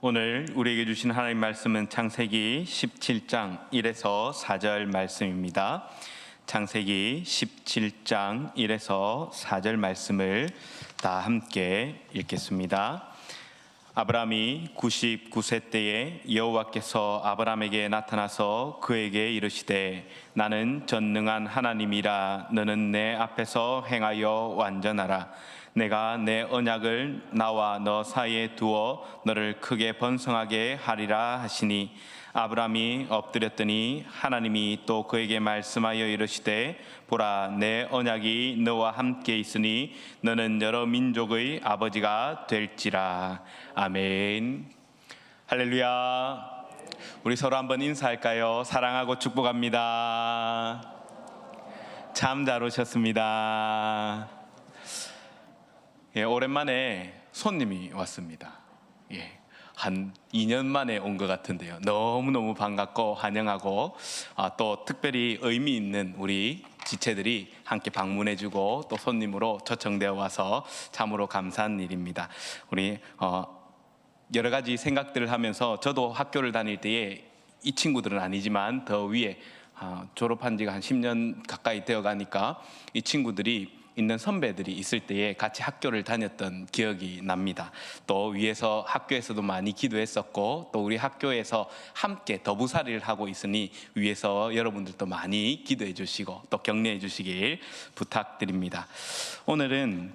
오늘 우리에게 주신 하나님 말씀은 창세기 17장 1에서 4절 말씀입니다. 창세기 17장 1에서 4절 말씀을 다 함께 읽겠습니다. 아브라함이 99세 때에 여호와께서 아브라함에게 나타나서 그에게 이르시되 나는 전능한 하나님이라. 너는 내 앞에서 행하여 완전하라. 내가 내 언약을 나와 너 사이에 두어 너를 크게 번성하게 하리라 하시니, 아브라함이 엎드렸더니 하나님이 또 그에게 말씀하여 이르시되 보라, 내 언약이 너와 함께 있으니 너는 여러 민족의 아버지가 될지라. 아멘. 할렐루야. 우리 서로 한번 인사할까요? 사랑하고 축복합니다. 참 잘 오셨습니다. 오랜만에 손님이 왔습니다. 한 2년 만에 온 것 같은데요. 너무너무 반갑고 환영하고, 또 특별히 의미 있는 우리 지체들이 함께 방문해주고 또 손님으로 초청되어 와서 참으로 감사한 일입니다. 우리 여러 가지 생각들을 하면서, 저도 학교를 다닐 때에 이 친구들은 아니지만 더 위에 졸업한 지가 한 10년 가까이 되어 가니까 이 친구들이 있는 선배들이 있을 때에 같이 학교를 다녔던 기억이 납니다. 또 위에서 학교에서도 많이 기도했었고, 또 우리 학교에서 함께 더부살이를 하고 있으니 위에서 여러분들도 많이 기도해 주시고 또 격려해 주시길 부탁드립니다. 오늘은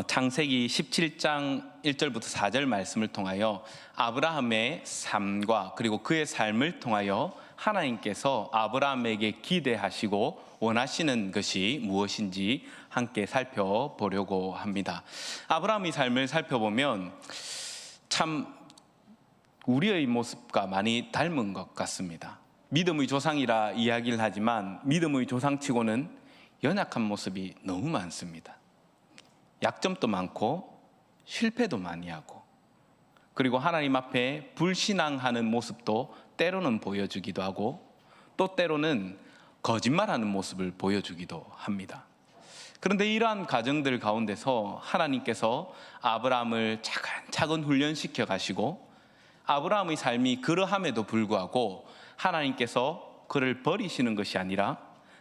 창세기 17장 1절부터 4절 말씀을 통하여 아브라함의 삶과 그리고 그의 삶을 통하여 하나님께서 아브라함에게 기대하시고 원하시는 것이 무엇인지 함께 살펴보려고 합니다. 아브라함의 삶을 살펴보면 참 우리의 모습과 많이 닮은 것 같습니다. 믿음의 조상이라 이야기를 하지만 믿음의 조상치고는 연약한 모습이 너무 많습니다. 약점도 많고 실패도 많이 하고, 그리고 하나님 앞에 불신앙하는 모습도 때로는 보여주기도 하고, 또 때로는 거짓말하는 모습을 보여주기도 합니다. 그런데 이러한 과정들 가운데서 하나님께서 아브라함을 차근차근 훈련시켜 가시고, 아브라함의 삶이 그러함에도 불구하고 하나님께서 그를 버리시는 것이 아니라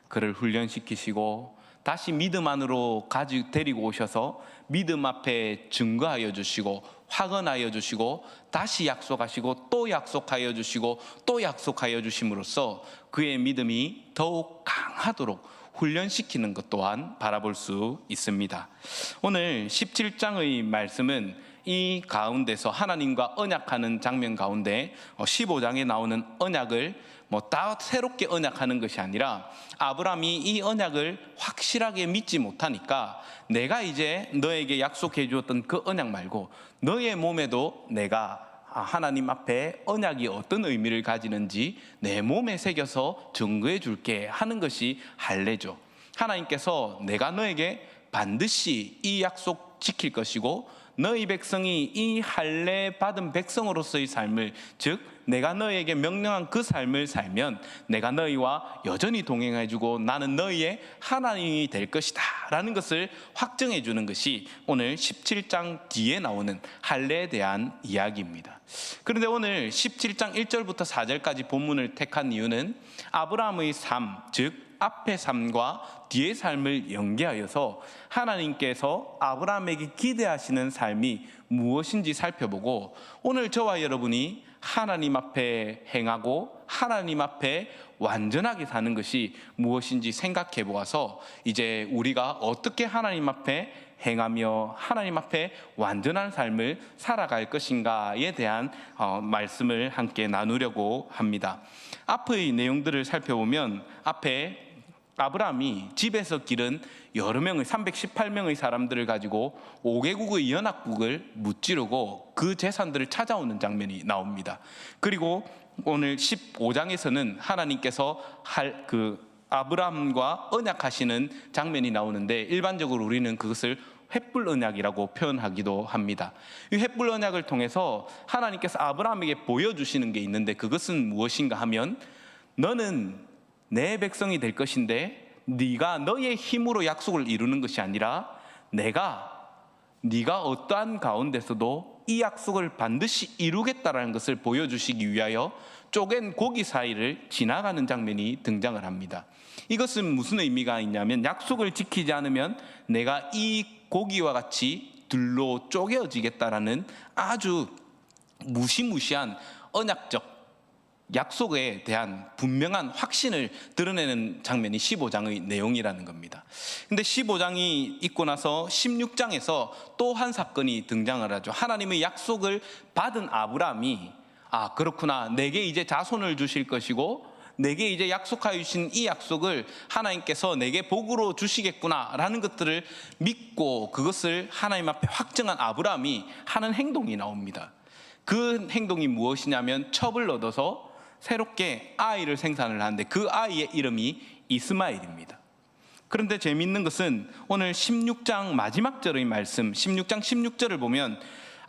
그를 훈련시키시고 다시 믿음 안으로 데리고 오셔서 믿음 앞에 증거하여 주시고 확언하여 주시고 다시 약속하시고 또 약속하여 주시고 또 약속하여 주심으로써 그의 믿음이 더욱 강하도록 훈련시키는 것 또한 바라볼 수 있습니다. 오늘 17장의 말씀은 이 가운데서 하나님과 언약하는 장면 가운데 15장에 나오는 언약을 다 새롭게 언약하는 것이 아니라, 아브라함이 이 언약을 확실하게 믿지 못하니까 내가 이제 너에게 약속해 주었던 그 언약 말고 너의 몸에도 내가 하나님 앞에 언약이 어떤 의미를 가지는지 내 몸에 새겨서 증거해 줄게 하는 것이 할례죠. 하나님께서 내가 너에게 반드시 이 약속 지킬 것이고 너희 백성이 이 할례 받은 백성으로서의 삶을, 즉 내가 너희에게 명령한 그 삶을 살면 내가 너희와 여전히 동행해주고 나는 너희의 하나님이 될 것이다 라는 것을 확정해 주는 것이 오늘 17장 뒤에 나오는 할례에 대한 이야기입니다. 그런데 오늘 17장 1절부터 4절까지 본문을 택한 이유는 아브라함의 삶, 즉 앞의 삶과 뒤의 삶을 연계하여서 하나님께서 아브라함에게 기대하시는 삶이 무엇인지 살펴보고, 오늘 저와 여러분이 하나님 앞에 행하고 하나님 앞에 완전하게 사는 것이 무엇인지 생각해 보아서 이제 우리가 어떻게 하나님 앞에 행하며 하나님 앞에 완전한 삶을 살아갈 것인가에 대한 말씀을 함께 나누려고 합니다. 앞의 내용들을 살펴보면, 앞에 아브라함이 집에서 기른 여러 명의 318명의 사람들을 가지고 5개국의 연합국을 무찌르고 그 재산들을 찾아오는 장면이 나옵니다. 그리고 오늘 15장에서는 하나님께서 아브라함과 언약하시는 장면이 나오는데, 일반적으로 우리는 그것을 횃불 언약이라고 표현하기도 합니다. 이 횃불 언약을 통해서 하나님께서 아브라함에게 보여주시는 게 있는데, 그것은 무엇인가 하면, 너는 내 백성이 될 것인데 네가 너의 힘으로 약속을 이루는 것이 아니라 내가 네가 어떠한 가운데서도 이 약속을 반드시 이루겠다라는 것을 보여주시기 위하여 쪼갠 고기 사이를 지나가는 장면이 등장을 합니다. 이것은 무슨 의미가 있냐면 약속을 지키지 않으면 내가 이 고기와 같이 둘로 쪼개어지겠다라는 아주 무시무시한 언약적 약속에 대한 분명한 확신을 드러내는 장면이 15장의 내용이라는 겁니다. 근데 15장이 있고 나서 16장에서 또 한 사건이 등장을 하죠. 하나님의 약속을 받은 아브라함이 그렇구나, 내게 이제 자손을 주실 것이고 내게 이제 약속하여 주신 이 약속을 하나님께서 내게 복으로 주시겠구나 라는 것들을 믿고 그것을 하나님 앞에 확증한 아브라함이 하는 행동이 나옵니다. 그 행동이 무엇이냐면 첩을 얻어서 새롭게 아이를 생산을 하는데 그 아이의 이름이 이스마엘입니다. 그런데 재미있는 것은 오늘 16장 마지막 절의 말씀 16장 16절을 보면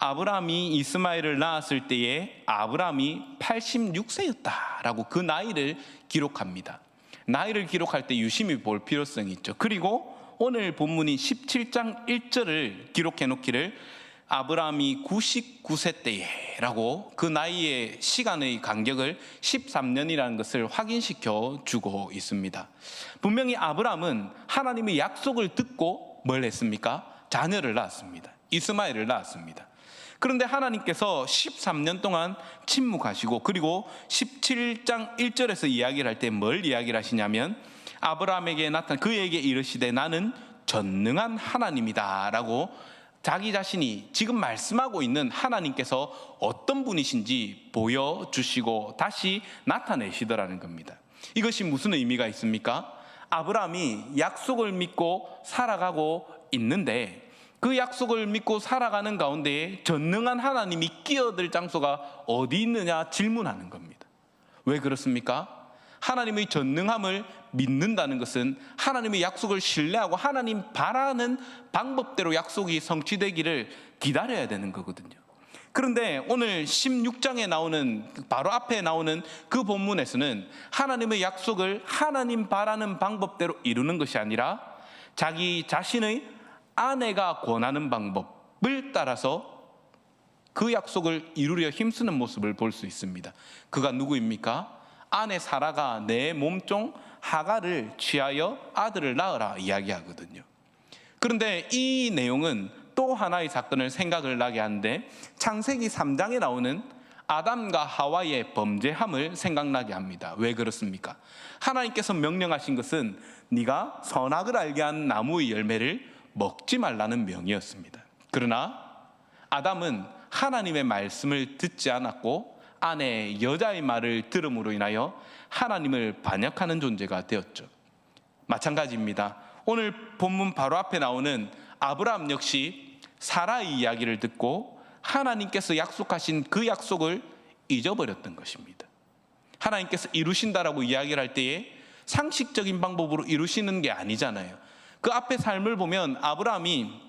아브라함이 이스마엘을 낳았을 때에 아브라함이 86세였다라고 그 나이를 기록합니다. 나이를 기록할 때 유심히 볼 필요성이 있죠. 그리고 오늘 본문인 17장 1절을 기록해 놓기를 아브라함이 99세 때에라고 그 나이의 시간의 간격을 13년이라는 것을 확인시켜 주고 있습니다. 분명히 아브라함은 하나님의 약속을 듣고 뭘 했습니까? 자녀를 낳았습니다. 이스마엘을 낳았습니다. 그런데 하나님께서 13년 동안 침묵하시고 그리고 17장 1절에서 이야기를 할 때 뭘 이야기를 하시냐면 아브라함에게 나타난 그에게 이르시되 나는 전능한 하나님이다 라고 자기 자신이 지금 말씀하고 있는 하나님께서 어떤 분이신지 보여주시고 다시 나타내시더라는 겁니다. 이것이 무슨 의미가 있습니까? 아브라함이 약속을 믿고 살아가고 있는데 그 약속을 믿고 살아가는 가운데에 전능한 하나님이 끼어들 장소가 어디 있느냐 질문하는 겁니다. 왜 그렇습니까? 하나님의 전능함을 믿는다는 것은 하나님의 약속을 신뢰하고 하나님 바라는 방법대로 약속이 성취되기를 기다려야 되는 거거든요. 그런데 오늘 16장에 나오는 바로 앞에 나오는 그 본문에서는 하나님의 약속을 하나님 바라는 방법대로 이루는 것이 아니라 자기 자신의 아내가 권하는 방법을 따라서 그 약속을 이루려 힘쓰는 모습을 볼 수 있습니다. 그가 누구입니까? 아내 사라가 내 몸종 하가를 취하여 아들을 낳으라 이야기하거든요. 그런데 이 내용은 또 하나의 사건을 생각을 나게 하는데 창세기 3장에 나오는 아담과 하와의 범죄함을 생각나게 합니다. 왜 그렇습니까? 하나님께서 명령하신 것은 네가 선악을 알게 한 나무의 열매를 먹지 말라는 명이었습니다. 그러나 아담은 하나님의 말씀을 듣지 않았고 아내 여자의 말을 들음으로 인하여 하나님을 반역하는 존재가 되었죠. 마찬가지입니다. 오늘 본문 바로 앞에 나오는 아브라함 역시 사라의 이야기를 듣고 하나님께서 약속하신 그 약속을 잊어버렸던 것입니다. 하나님께서 이루신다라고 이야기를 할 때에 상식적인 방법으로 이루시는 게 아니잖아요. 그 앞에 삶을 보면 아브라함이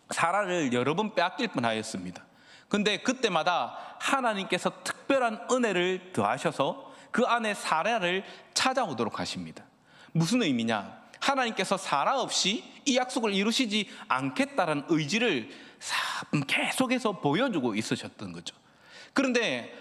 사라를 여러 번 빼앗길 뻔하였습니다. 근데 그때마다 하나님께서 특별한 은혜를 더하셔서 그 안에 사라를 찾아오도록 하십니다. 무슨 의미냐? 하나님께서 사라 없이 이 약속을 이루시지 않겠다는 의지를 계속해서 보여주고 있으셨던 거죠. 그런데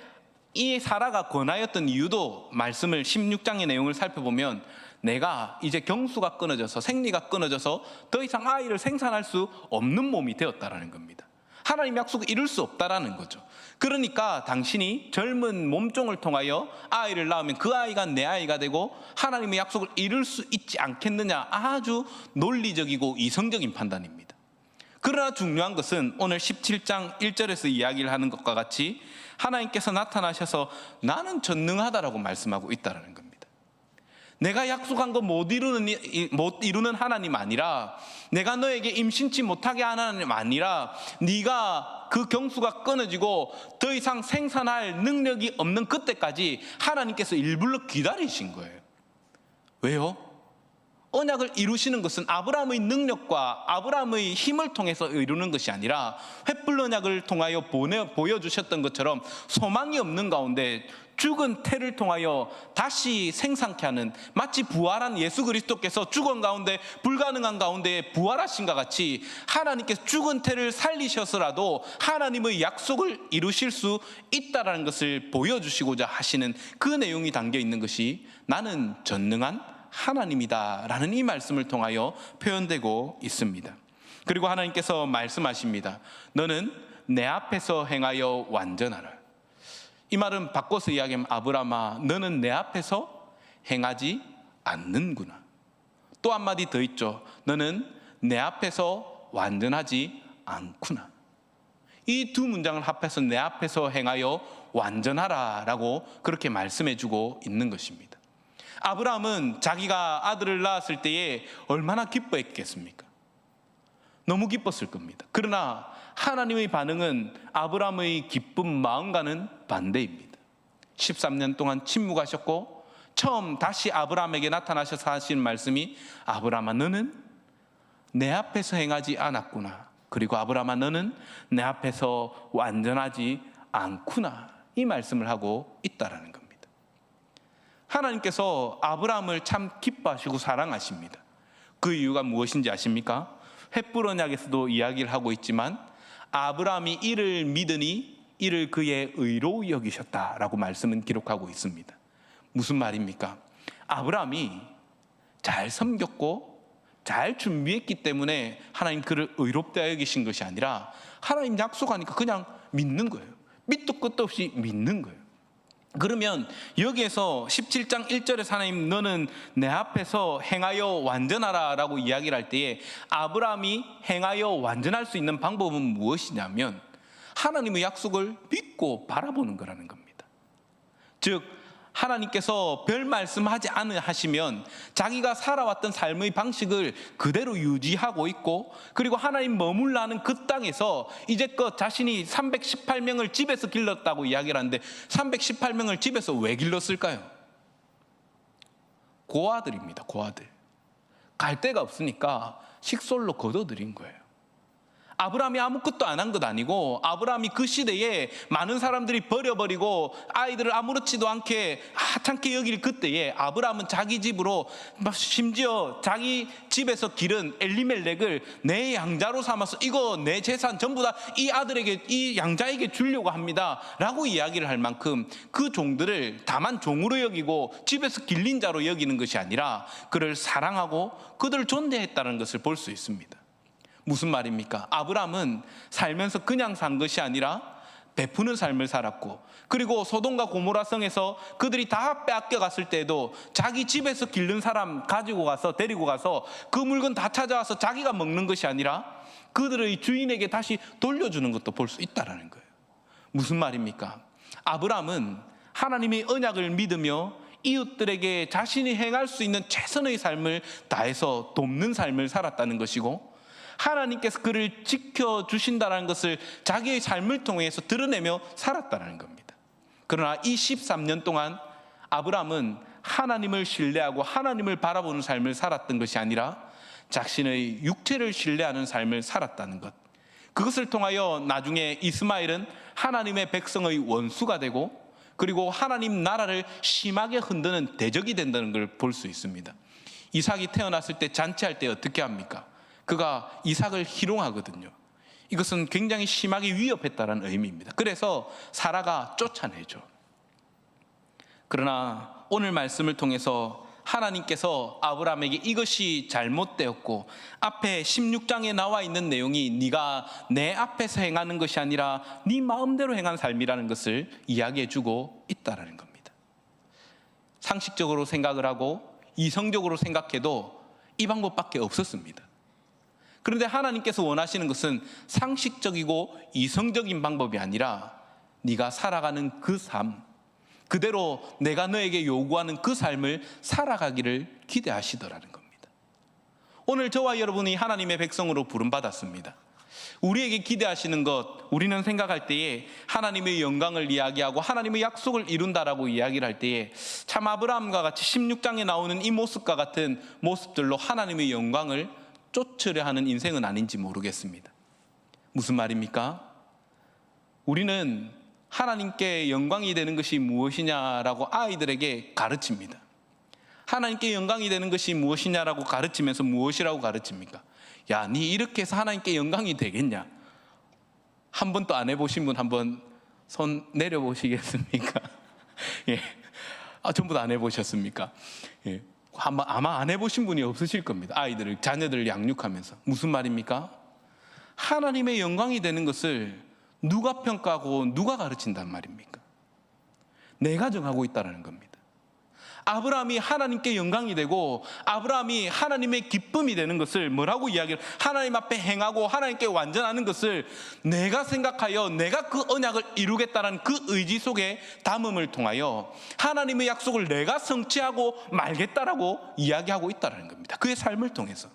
이 사라가 권하였던 이유도 말씀을 16장의 내용을 살펴보면 내가 이제 경수가 끊어져서 생리가 끊어져서 더 이상 아이를 생산할 수 없는 몸이 되었다라는 겁니다. 하나님 약속을 이룰 수 없다라는 거죠. 그러니까 당신이 젊은 몸종을 통하여 아이를 낳으면 그 아이가 내 아이가 되고 하나님의 약속을 이룰 수 있지 않겠느냐, 아주 논리적이고 이성적인 판단입니다. 그러나 중요한 것은 오늘 17장 1절에서 이야기를 하는 것과 같이 하나님께서 나타나셔서 나는 전능하다라고 말씀하고 있다는 겁니다. 내가 약속한 거 못 이루는 하나님 아니라, 내가 너에게 임신치 못하게 하는 하나님 아니라, 네가 그 경수가 끊어지고 더 이상 생산할 능력이 없는 그때까지 하나님께서 일부러 기다리신 거예요. 왜요? 언약을 이루시는 것은 아브라함의 능력과 아브라함의 힘을 통해서 이루는 것이 아니라 횃불 언약을 통하여 보여주셨던 것처럼 소망이 없는 가운데 죽은 태를 통하여 다시 생상케 하는, 마치 부활한 예수 그리스도께서 죽은 가운데 불가능한 가운데 부활하신과 같이 하나님께서 죽은 태를 살리셔서라도 하나님의 약속을 이루실 수 있다라는 것을 보여주시고자 하시는 그 내용이 담겨 있는 것이 나는 전능한 하나님이다 라는 이 말씀을 통하여 표현되고 있습니다. 그리고 하나님께서 말씀하십니다. 너는 내 앞에서 행하여 완전하라. 이 말은 바꿔서 이야기하면 아브라함아, 너는 내 앞에서 행하지 않는구나. 또 한마디 더 있죠. 너는 내 앞에서 완전하지 않구나. 이 두 문장을 합해서 내 앞에서 행하여 완전하라 라고 그렇게 말씀해 주고 있는 것입니다. 아브라함은 자기가 아들을 낳았을 때에 얼마나 기뻐했겠습니까? 너무 기뻤을 겁니다. 그러나 하나님의 반응은 아브라함의 기쁜 마음과는 반대입니다. 13년 동안 침묵하셨고 처음 다시 아브라함에게 나타나셔서 하신 말씀이 아브라함아 너는 내 앞에서 행하지 않았구나. 그리고 아브라함아 너는 내 앞에서 완전하지 않구나. 이 말씀을 하고 있다라는 겁니다. 하나님께서 아브라함을 참 기뻐하시고 사랑하십니다. 그 이유가 무엇인지 아십니까? 횃불 언약에서도 이야기를 하고 있지만 아브라함이 이를 믿으니 이를 그의 의로 여기셨다라고 말씀은 기록하고 있습니다. 무슨 말입니까? 아브라함이 잘 섬겼고 잘 준비했기 때문에 하나님 그를 의롭다 여기신 것이 아니라 하나님 약속하니까 그냥 믿는 거예요. 밑도 끝도 없이 믿는 거예요. 그러면 여기에서 17장 1절에 하나님 너는 내 앞에서 행하여 완전하라 라고 이야기를 할 때에 아브라함이 행하여 완전할 수 있는 방법은 무엇이냐면 하나님의 약속을 믿고 바라보는 거라는 겁니다. 즉 하나님께서 별 말씀하지 않으시면 자기가 살아왔던 삶의 방식을 그대로 유지하고 있고 그리고 하나님 머물라는 그 땅에서 이제껏 자신이 318명을 집에서 길렀다고 이야기를 하는데 318명을 집에서 왜 길렀을까요? 고아들입니다. 고아들. 갈 데가 없으니까 식솔로 거둬들인 거예요. 아브라함이 아무것도 안 한 것 아니고 아브라함이 그 시대에 많은 사람들이 버려버리고 아이들을 아무렇지도 않게 하찮게 여길 그때에 아브라함은 자기 집으로 심지어 자기 집에서 기른 엘리멜렉을 내 양자로 삼아서 이거 내 재산 전부 다 이 아들에게 이 양자에게 주려고 합니다 라고 이야기를 할 만큼 그 종들을 다만 종으로 여기고 집에서 길린 자로 여기는 것이 아니라 그를 사랑하고 그들을 존대했다는 것을 볼 수 있습니다. 무슨 말입니까? 아브라함은 살면서 그냥 산 것이 아니라 베푸는 삶을 살았고 그리고 소돔과 고모라 성에서 그들이 다 빼앗겨 갔을 때도 자기 집에서 기른 사람 가지고 가서 데리고 가서 그 물건 다 찾아와서 자기가 먹는 것이 아니라 그들의 주인에게 다시 돌려주는 것도 볼 수 있다는 거예요. 무슨 말입니까? 아브라함은 하나님의 언약을 믿으며 이웃들에게 자신이 행할 수 있는 최선의 삶을 다해서 돕는 삶을 살았다는 것이고 하나님께서 그를 지켜주신다는 것을 자기의 삶을 통해서 드러내며 살았다는 겁니다. 그러나 이 13년 동안 아브라함은 하나님을 신뢰하고 하나님을 바라보는 삶을 살았던 것이 아니라 자신의 육체를 신뢰하는 삶을 살았다는 것. 그것을 통하여 나중에 이스마엘은 하나님의 백성의 원수가 되고 그리고 하나님 나라를 심하게 흔드는 대적이 된다는 걸 볼 수 있습니다. 이삭이 태어났을 때 잔치할 때 어떻게 합니까? 그가 이삭을 희롱하거든요. 이것은 굉장히 심하게 위협했다는 의미입니다. 그래서 사라가 쫓아내죠. 그러나 오늘 말씀을 통해서 하나님께서 아브라함에게 이것이 잘못되었고 앞에 16장에 나와 있는 내용이 네가 내 앞에서 행하는 것이 아니라 네 마음대로 행한 삶이라는 것을 이야기해 주고 있다는 겁니다. 상식적으로 생각을 하고 이성적으로 생각해도 이 방법밖에 없었습니다. 그런데 하나님께서 원하시는 것은 상식적이고 이성적인 방법이 아니라 네가 살아가는 그 삶, 그대로 내가 너에게 요구하는 그 삶을 살아가기를 기대하시더라는 겁니다. 오늘 저와 여러분이 하나님의 백성으로 부름받았습니다. 우리에게 기대하시는 것, 우리는 생각할 때에 하나님의 영광을 이야기하고 하나님의 약속을 이룬다라고 이야기를 할 때에 참 아브라함과 같이 16장에 나오는 이 모습과 같은 모습들로 하나님의 영광을 쫓으려 하는 인생은 아닌지 모르겠습니다. 무슨 말입니까? 우리는 하나님께 영광이 되는 것이 무엇이냐라고 아이들에게 가르칩니다. 하나님께 영광이 되는 것이 무엇이냐라고 가르치면서 무엇이라고 가르칩니까? 야, 니 이렇게 해서 하나님께 영광이 되겠냐? 한 번도 안 해보신 분 한번 손 내려보시겠습니까? 예. 전부 다 안 해보셨습니까? 예. 아마 안 해보신 분이 없으실 겁니다. 자녀들을 양육하면서. 무슨 말입니까? 하나님의 영광이 되는 것을 누가 평가하고 누가 가르친단 말입니까? 내가 정하고 있다는 겁니다. 아브라함이 하나님께 영광이 되고 아브라함이 하나님의 기쁨이 되는 것을 뭐라고 이야기를, 하나님 앞에 행하고 하나님께 완전하는 것을 내가 생각하여 내가 그 언약을 이루겠다는 그 의지 속에 담음을 통하여 하나님의 약속을 내가 성취하고 말겠다라고 이야기하고 있다는 겁니다. 그의 삶을 통해서.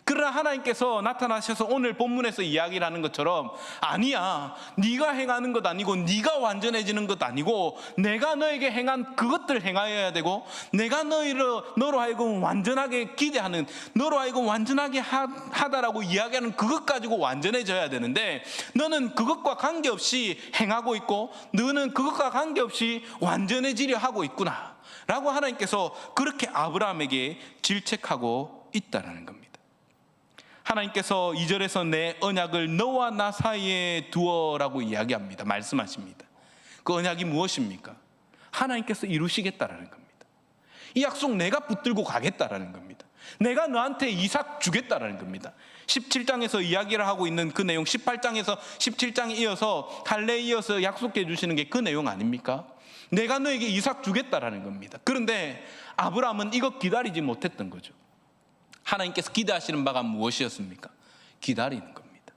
그러나 하나님께서 나타나셔서 오늘 본문에서 이야기를 하는 것처럼, 아니야, 네가 행하는 것 아니고 네가 완전해지는 것 아니고 내가 너에게 행한 그것들 행하여야 되고, 내가 너로 하여금 완전하게 기대하는, 너로 하여금 완전하게 하다라고 이야기하는 그것 가지고 완전해져야 되는데, 너는 그것과 관계없이 행하고 있고 너는 그것과 관계없이 완전해지려 하고 있구나 라고 하나님께서 그렇게 아브라함에게 질책하고 있다는 겁니다. 하나님께서 2절에서 내 언약을 너와 나 사이에 두어라고 이야기합니다. 말씀하십니다. 그 언약이 무엇입니까? 하나님께서 이루시겠다라는 겁니다. 이 약속 내가 붙들고 가겠다라는 겁니다. 내가 너한테 이삭 주겠다라는 겁니다. 17장에서 이야기를 하고 있는 그 내용, 18장에서 17장에 이어서 할례에 이어서 약속해 주시는 게 그 내용 아닙니까? 내가 너에게 이삭 주겠다라는 겁니다. 그런데 아브라함은 이거 기다리지 못했던 거죠. 하나님께서 기대하시는 바가 무엇이었습니까? 기다리는 겁니다.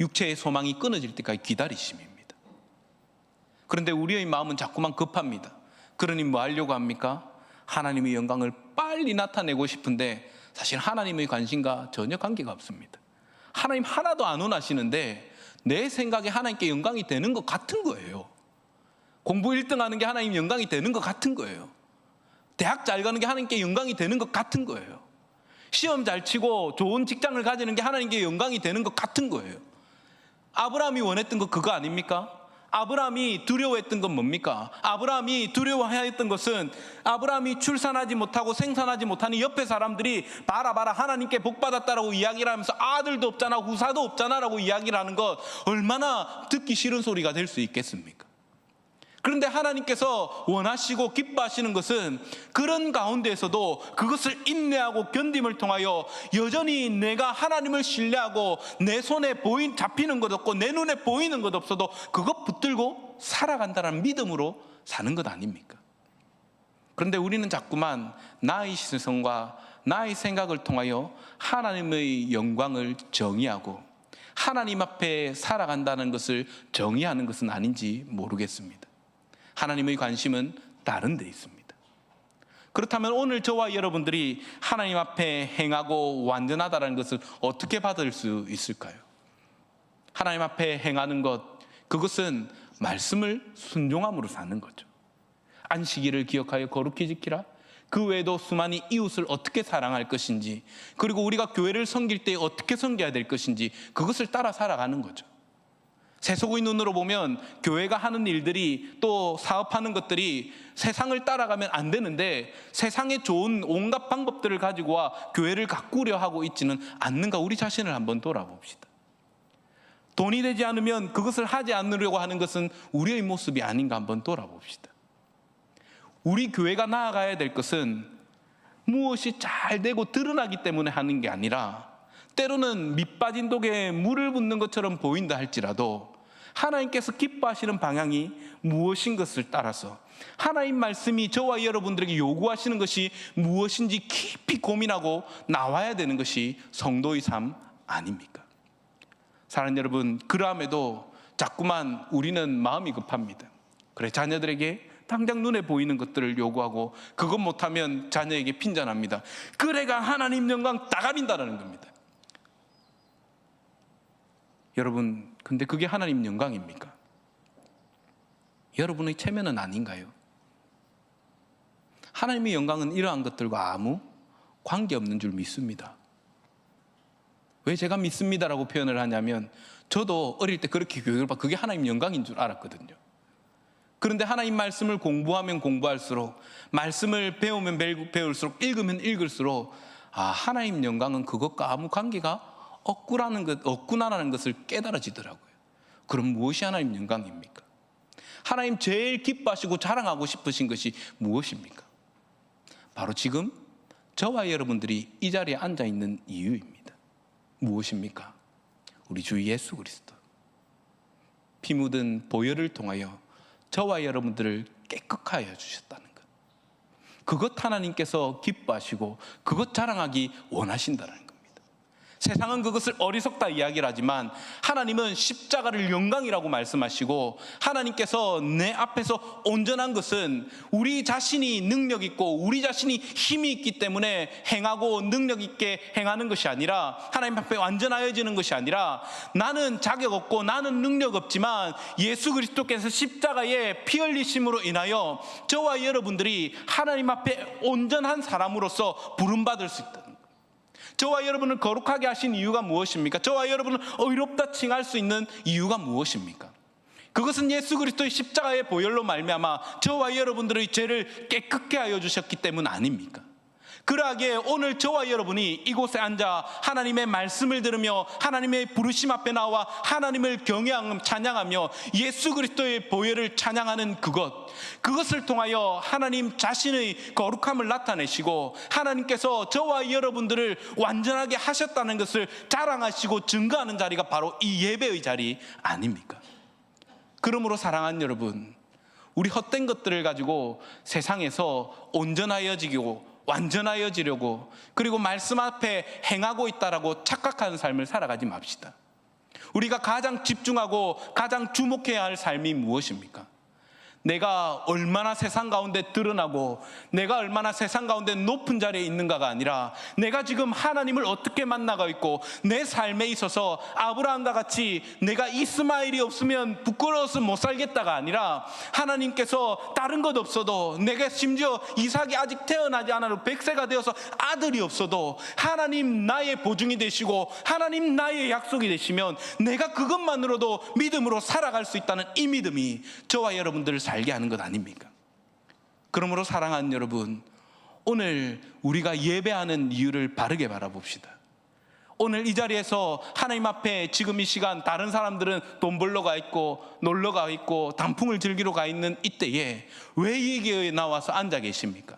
육체의 소망이 끊어질 때까지 기다리심입니다. 그런데 우리의 마음은 자꾸만 급합니다. 그러니 뭐 하려고 합니까? 하나님의 영광을 빨리 나타내고 싶은데 사실 하나님의 관심과 전혀 관계가 없습니다. 하나님 하나도 안 원하시는데 내 생각에 하나님께 영광이 되는 것 같은 거예요. 공부 1등 하는 게 하나님 영광이 되는 것 같은 거예요. 대학 잘 가는 게 하나님께 영광이 되는 것 같은 거예요. 시험 잘 치고 좋은 직장을 가지는 게 하나님께 영광이 되는 것 같은 거예요. 아브라함이 원했던 거 그거 아닙니까? 아브라함이 두려워했던 건 뭡니까? 아브라함이 두려워했던 것은 아브라함이 출산하지 못하고 생산하지 못하는 옆에 사람들이 봐라 하나님께 복받았다라고 이야기를 하면서 아들도 없잖아, 후사도 없잖아 라고 이야기를 하는 것, 얼마나 듣기 싫은 소리가 될 수 있겠습니까? 그런데 하나님께서 원하시고 기뻐하시는 것은 그런 가운데에서도 그것을 인내하고 견딤을 통하여 여전히 내가 하나님을 신뢰하고 내 손에 잡히는 것 없고 내 눈에 보이는 것 없어도 그것 붙들고 살아간다는 믿음으로 사는 것 아닙니까? 그런데 우리는 자꾸만 나의 시선과 나의 생각을 통하여 하나님의 영광을 정의하고 하나님 앞에 살아간다는 것을 정의하는 것은 아닌지 모르겠습니다. 하나님의 관심은 다른 데 있습니다. 그렇다면 오늘 저와 여러분들이 하나님 앞에 행하고 완전하다는 것을 어떻게 받을 수 있을까요? 하나님 앞에 행하는 것, 그것은 말씀을 순종함으로 사는 거죠. 안식일을 기억하여 거룩히 지키라. 그 외에도 수많은 이웃을 어떻게 사랑할 것인지, 그리고 우리가 교회를 섬길 때 어떻게 섬겨야 될 것인지, 그것을 따라 살아가는 거죠. 세속의 눈으로 보면 교회가 하는 일들이, 또 사업하는 것들이 세상을 따라가면 안 되는데 세상에 좋은 온갖 방법들을 가지고 와 교회를 가꾸려 하고 있지는 않는가, 우리 자신을 한번 돌아봅시다. 돈이 되지 않으면 그것을 하지 않으려고 하는 것은 우리의 모습이 아닌가 한번 돌아봅시다. 우리 교회가 나아가야 될 것은 무엇이 잘 되고 드러나기 때문에 하는 게 아니라, 때로는 밑 빠진 독에 물을 붓는 것처럼 보인다 할지라도 하나님께서 기뻐하시는 방향이 무엇인 것을 따라서 하나님 말씀이 저와 여러분들에게 요구하시는 것이 무엇인지 깊이 고민하고 나와야 되는 것이 성도의 삶 아닙니까? 사랑하는 여러분, 그러함에도 자꾸만 우리는 마음이 급합니다. 그래, 자녀들에게 당장 눈에 보이는 것들을 요구하고 그것 못하면 자녀에게 핀잔합니다. 그래가 하나님 영광 다 가린다는 겁니다. 여러분, 근데 그게 하나님 영광입니까? 여러분의 체면은 아닌가요? 하나님의 영광은 이러한 것들과 아무 관계없는 줄 믿습니다. 왜 제가 믿습니다라고 표현을 하냐면, 저도 어릴 때 그렇게 교육을 받고 그게 하나님 영광인 줄 알았거든요. 그런데 하나님 말씀을 공부하면 공부할수록, 말씀을 배우면 배울수록, 읽으면 읽을수록, 하나님 영광은 그것과 아무 관계가 없구나라는 것을 깨달아지더라고요. 그럼 무엇이 하나님 영광입니까? 하나님 제일 기뻐하시고 자랑하고 싶으신 것이 무엇입니까? 바로 지금 저와 여러분들이 이 자리에 앉아 있는 이유입니다. 무엇입니까? 우리 주 예수 그리스도 피 묻은 보혈을 통하여 저와 여러분들을 깨끗하여 주셨다는 것, 그것 하나님께서 기뻐하시고 그것 자랑하기 원하신다는 겁니다. 세상은 그것을 어리석다 이야기를 하지만 하나님은 십자가를 영광이라고 말씀하시고, 하나님께서 내 앞에서 온전한 것은 우리 자신이 능력 있고 우리 자신이 힘이 있기 때문에 행하고 능력 있게 행하는 것이 아니라, 하나님 앞에 완전하여지는 것이 아니라, 나는 자격 없고 나는 능력 없지만 예수 그리스도께서 십자가에 피 흘리심으로 인하여 저와 여러분들이 하나님 앞에 온전한 사람으로서 부름받을 수 있다. 저와 여러분을 거룩하게 하신 이유가 무엇입니까? 저와 여러분을 의롭다 칭할 수 있는 이유가 무엇입니까? 그것은 예수 그리스도의 십자가의 보혈로 말미암아 저와 여러분들의 죄를 깨끗게 하여 주셨기 때문 아닙니까? 그러하기에 오늘 저와 여러분이 이곳에 앉아 하나님의 말씀을 들으며 하나님의 부르심 앞에 나와 하나님을 경외하며 찬양하며 예수 그리스도의 보혈을 찬양하는 그것을 통하여 하나님 자신의 거룩함을 나타내시고, 하나님께서 저와 여러분들을 완전하게 하셨다는 것을 자랑하시고 증거하는 자리가 바로 이 예배의 자리 아닙니까? 그러므로 사랑하는 여러분, 우리 헛된 것들을 가지고 세상에서 온전하여지고 완전하여지려고, 그리고 말씀 앞에 행하고 있다라고 착각하는 삶을 살아가지 맙시다. 우리가 가장 집중하고 가장 주목해야 할 삶이 무엇입니까? 내가 얼마나 세상 가운데 드러나고 내가 얼마나 세상 가운데 높은 자리에 있는가가 아니라, 내가 지금 하나님을 어떻게 만나고 있고 내 삶에 있어서 아브라함과 같이 내가 이스마엘이 없으면 부끄러워서 못 살겠다가 아니라, 하나님께서 다른 것 없어도, 내가 심지어 이삭이 아직 태어나지 않아도 100세가 되어서 아들이 없어도 하나님 나의 보증이 되시고 하나님 나의 약속이 되시면 내가 그것만으로도 믿음으로 살아갈 수 있다는 이 믿음이 저와 여러분들을 살게 하는 것 아닙니까? 그러므로 사랑하는 여러분, 오늘 우리가 예배하는 이유를 바르게 바라봅시다. 오늘 이 자리에서 하나님 앞에 지금 이 시간 다른 사람들은 돈 벌러 가 있고 놀러 가 있고 단풍을 즐기러 가 있는 이때에 왜 이 교회에 나와서 앉아 계십니까?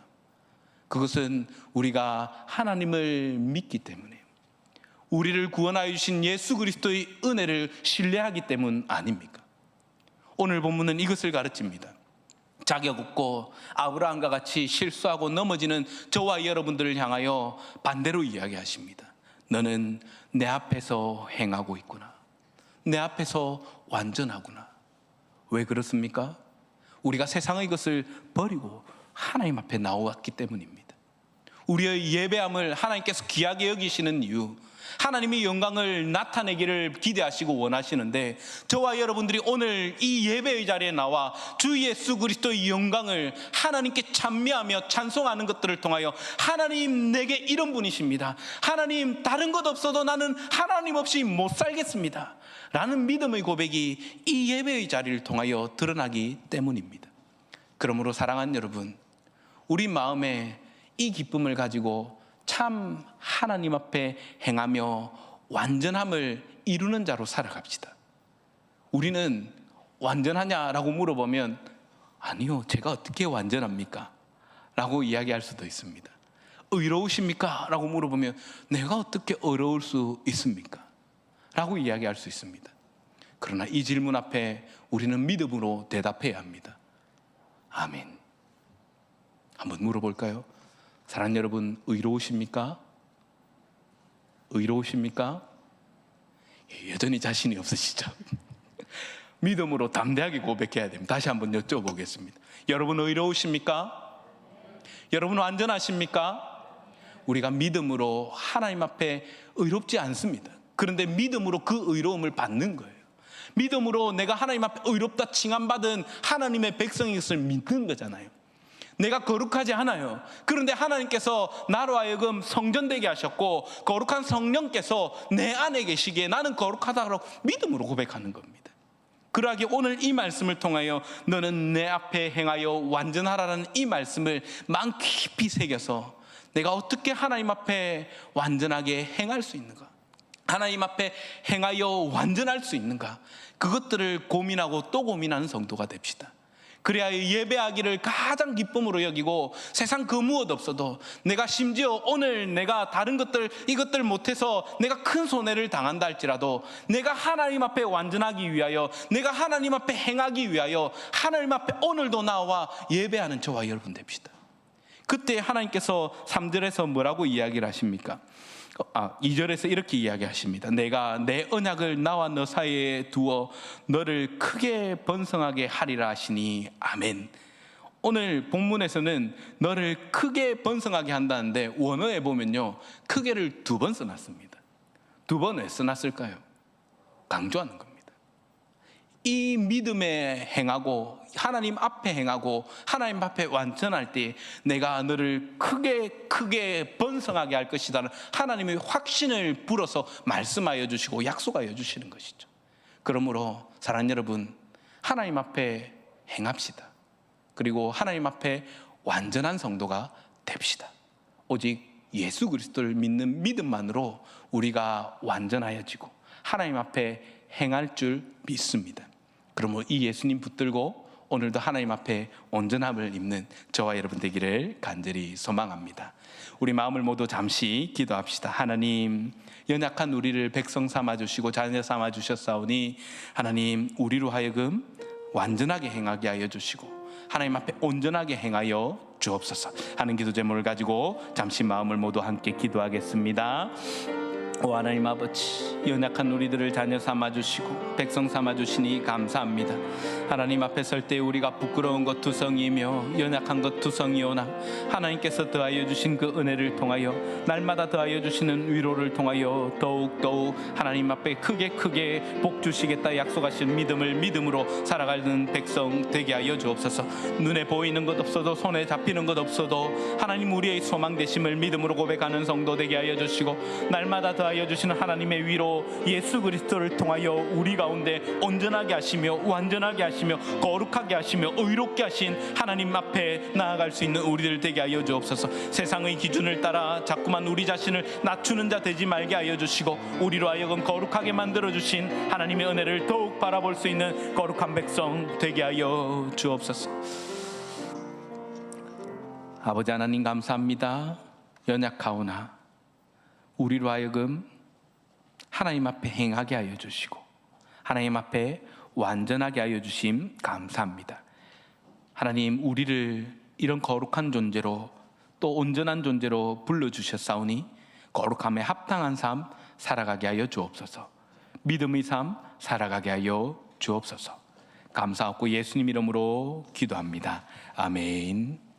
그것은 우리가 하나님을 믿기 때문에, 우리를 구원하여 주신 예수 그리스도의 은혜를 신뢰하기 때문 아닙니까? 오늘 본문은 이것을 가르칩니다. 자격 없고 아브라함과 같이 실수하고 넘어지는 저와 여러분들을 향하여 반대로 이야기하십니다. 너는 내 앞에서 행하고 있구나. 내 앞에서 완전하구나. 왜 그렇습니까? 우리가 세상의 것을 버리고 하나님 앞에 나왔기 때문입니다. 우리의 예배함을 하나님께서 귀하게 여기시는 이유, 하나님의 영광을 나타내기를 기대하시고 원하시는데, 저와 여러분들이 오늘 이 예배의 자리에 나와 주 예수 그리스도의 영광을 하나님께 찬미하며 찬송하는 것들을 통하여, 하나님 내게 이런 분이십니다, 하나님 다른 것 없어도 나는 하나님 없이 못 살겠습니다 라는 믿음의 고백이 이 예배의 자리를 통하여 드러나기 때문입니다. 그러므로 사랑하는 여러분, 우리 마음에 이 기쁨을 가지고 참 하나님 앞에 행하며 완전함을 이루는 자로 살아갑시다. 우리는 완전하냐라고 물어보면 아니요, 제가 어떻게 완전합니까? 라고 이야기할 수도 있습니다. 의로우십니까? 라고 물어보면 내가 어떻게 의로울 수 있습니까? 라고 이야기할 수 있습니다. 그러나 이 질문 앞에 우리는 믿음으로 대답해야 합니다. 아멘. 한번 물어볼까요? 사랑하는 여러분, 의로우십니까? 의로우십니까? 여전히 자신이 없으시죠? 믿음으로 담대하게 고백해야 됩니다. 다시 한번 여쭤보겠습니다. 여러분 의로우십니까? 여러분 완전하십니까? 우리가 믿음으로 하나님 앞에 의롭지 않습니다. 그런데 믿음으로 그 의로움을 받는 거예요. 믿음으로 내가 하나님 앞에 의롭다 칭함받은 하나님의 백성인 것을 믿는 거잖아요. 내가 거룩하지 않아요. 그런데 하나님께서 나로 하여금 성전되게 하셨고 거룩한 성령께서 내 안에 계시기에 나는 거룩하다고 믿음으로 고백하는 겁니다. 그러하기에 오늘 이 말씀을 통하여 너는 내 앞에 행하여 완전하라는 이 말씀을 마음 깊이 새겨서 내가 어떻게 하나님 앞에 완전하게 행할 수 있는가, 하나님 앞에 행하여 완전할 수 있는가, 그것들을 고민하고 또 고민하는 성도가 됩시다. 그래야 예배하기를 가장 기쁨으로 여기고 세상 그 무엇 없어도 내가 심지어 오늘 내가 다른 것들 이것들 못해서 내가 큰 손해를 당한다 할지라도 내가 하나님 앞에 완전하기 위하여, 내가 하나님 앞에 행하기 위하여 하나님 앞에 오늘도 나와 예배하는 저와 여러분 됩시다. 그때 하나님께서 3절에서 뭐라고 이야기를 하십니까? 2절에서 이렇게 이야기하십니다. 내가 내 언약을 나와 너 사이에 두어 너를 크게 번성하게 하리라 하시니 아멘. 오늘 본문에서는 너를 크게 번성하게 한다는데 원어에 보면요, 크게를 2번 써놨습니다. 2번 왜 써놨을까요? 강조하는 겁니다. 이 믿음에 행하고 하나님 앞에 행하고 하나님 앞에 완전할 때 내가 너를 크게 번성하게 할 것이다는 하나님의 확신을 불어서 말씀하여 주시고 약속하여 주시는 것이죠. 그러므로 사랑하는 여러분, 하나님 앞에 행합시다. 그리고 하나님 앞에 완전한 성도가 됩시다. 오직 예수 그리스도를 믿는 믿음만으로 우리가 완전하여지고 하나님 앞에 행할 줄 믿습니다. 그러므로 이 예수님 붙들고 오늘도 하나님 앞에 온전함을 입는 저와 여러분 되기를 간절히 소망합니다. 우리 마음을 모두 잠시 기도합시다. 하나님, 연약한 우리를 백성 삼아주시고 자녀 삼아주셨사오니 하나님, 우리로 하여금 완전하게 행하게 하여 주시고 하나님 앞에 온전하게 행하여 주옵소서 하는 기도 제목을 가지고 잠시 마음을 모두 함께 기도하겠습니다. 오 하나님 아버지, 연약한 우리들을 자녀 삼아주시고 백성 삼아주시니 감사합니다. 하나님 앞에 설 때 우리가 부끄러운 것 투성이며 연약한 것 투성이오나 하나님께서 더하여 주신 그 은혜를 통하여 날마다 더하여 주시는 위로를 통하여 더욱 하나님 앞에 크게 복 주시겠다 약속하신 믿음을 믿음으로 살아가는 백성 되게 하여 주옵소서. 눈에 보이는 것 없어도 손에 잡히는 것 없어도 하나님 우리의 소망 되심을 믿음으로 고백하는 성도 되게 하여 주시고 날마다 더하여 주시는 하나님의 위로 예수 그리스도를 통하여 우리 가운데 온전하게 하시며 완전하게 하시며 거룩하게 하시며 의롭게 하신 하나님 앞에 나아갈 수 있는 우리들 되게 하여 주옵소서. 세상의 기준을 따라 자꾸만 우리 자신을 낮추는 자 되지 말게 하여 주시고 우리로 하여금 거룩하게 만들어 주신 하나님의 은혜를 더욱 바라볼 수 있는 거룩한 백성 되게 하여 주옵소서. 아버지 하나님 감사합니다. 연약하오나 우리로 하여금 하나님 앞에 행하게 하여 주시고 하나님 앞에 완전하게 하여 주심 감사합니다. 하나님, 우리를 이런 거룩한 존재로 또 온전한 존재로 불러주셨사오니 거룩함에 합당한 삶 살아가게 하여 주옵소서. 믿음의 삶 살아가게 하여 주옵소서. 감사하고 예수님 이름으로 기도합니다. 아멘.